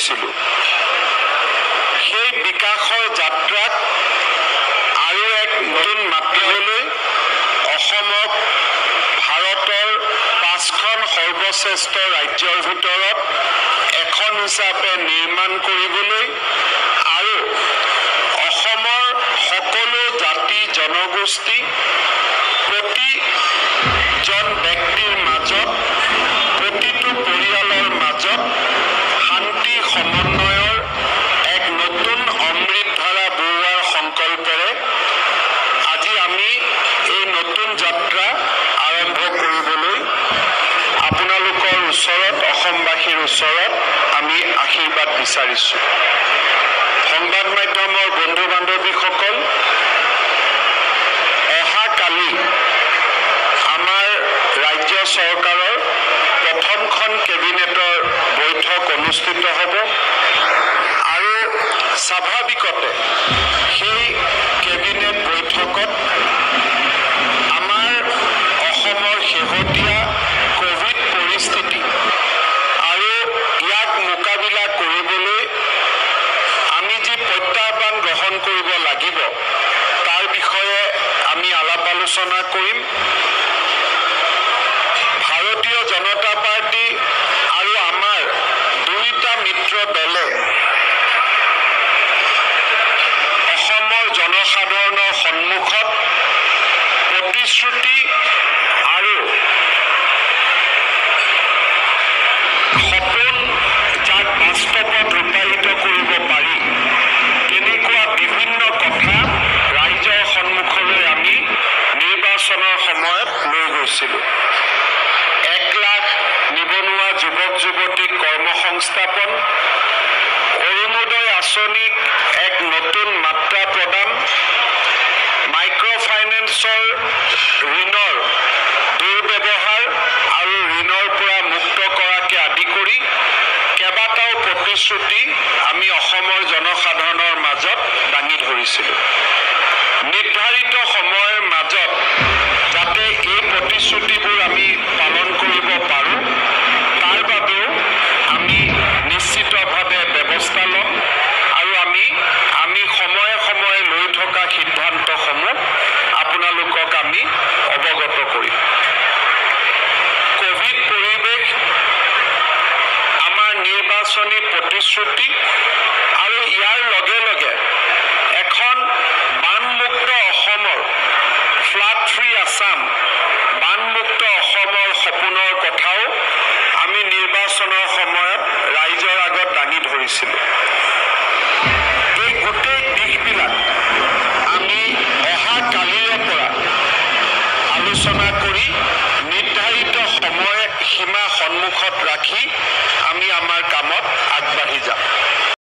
গৈছিলোঁ। সেই বিকাশৰ যাত্ৰাত আৰু এক নতুন মাত্ৰালৈ অসমক ভাৰতৰ 5খন সৰ্বশ্ৰেষ্ঠ ৰাজ্যৰ ভিতৰত এখন হিচাপে নিৰ্মাণ কৰিবলৈ আৰু অসমৰ সকলো জাতি জনগোষ্ঠী প্ৰতিজন ব্যক্তিৰ মাজত প্ৰতিটো পৰিয়ালৰ মাজত শান্তি সমন্বয়ৰ এক নতুন অমৃতধাৰা বহোৱাৰ সংকল্পৰে আজি আমি এই নতুন যাত্ৰা আৰম্ভ কৰিবলৈ আপোনালোকৰ ওচৰত অসমবাসীৰ ওচৰত আমি আশীৰ্বাদ বিচাৰিছোঁ। সংবাদ মাধ্যমৰ বন্ধু বান্ধৱীসকল, অহাকালি আমাৰ ৰাজ্য চৰকাৰৰ প্ৰথমখন কেবিনেটৰ বৈঠক অনুষ্ঠিত হ'ব আৰু স্বাভাৱিকতে সেই কেবিনেট বৈঠকত আমাৰ অসমৰ শেহতীয়া কোভিড পৰিস্থিতি আৰু ইয়াক মোকাবিলা কৰিবলৈ আমি যি প্ৰত্যাহ্বান গ্ৰহণ কৰিব লাগিব তাৰ বিষয়ে আমি আলাপ আলোচনা কৰিম। ভাৰতীয় জনতা পাৰ্টি আৰু আমাৰ দুয়োটা মিত্ৰ দলে অসমৰ জনসাধাৰণৰ সন্মুখত প্ৰতিশ্ৰুতি আৰু সপোন যাক বাস্তৱত ৰূপায়িত কৰিব পাৰি তেনেকুৱা বিভিন্ন কথা ৰাইজৰ সন্মুখলৈ আমি নিৰ্বাচনৰ সময়ত লৈ গৈছিলোঁ। 1 লাখ নিবনুৱা যুৱক যুৱতীক কৰ্মসংস্থাপন, অৰুণোদয় আঁচনিক এক নতুন মাত্ৰা প্ৰদান, মাইক্ৰ' ফাইনেন্সৰ ঋণৰ দুৰ্ব্যৱহাৰ আৰু ঋণৰ পৰা মুক্ত কৰাকে আদি কৰি কেইবাটাও প্ৰতিশ্ৰুতি আমি অসমৰ জনসাধাৰণৰ মাজত দাঙি ধৰিছিলোঁ। নিৰ্ধাৰিত সময়ৰ মাজত যাতে এই প্ৰতিশ্ৰুতিবোৰ আমি পালন কৰিব পাৰোঁ তাৰ বাবেও আমি নিশ্চিতভাৱে ব্যৱস্থা ল'ম আৰু আমি সময়ে সময়ে লৈ থকা সিদ্ধান্তসমূহ আপোনালোকক আমি অৱগত কৰিম। কোভিড পৰিৱেশ, আমাৰ নিৰ্বাচনী প্ৰতিশ্ৰুতি আৰু ইয়াৰ লগে লগে এখন বানমুক্ত অসমৰ, ফ্লাড ফ্ৰী আছাম, বানমুক্ত অসমৰ সপোনৰ কথাও আমি নিৰ্বাচনৰ সময়ত ৰাইজৰ আগত দাঙি ধৰিছিলোঁ। এই গোটেই দিশবিলাক আমি অহাকালিৰে পৰা আলোচনা কৰি নিৰ্ধাৰিত সময় সীমা সন্মুখত ৰাখি আমি আমাৰ কামত আগবাঢ়ি যাম।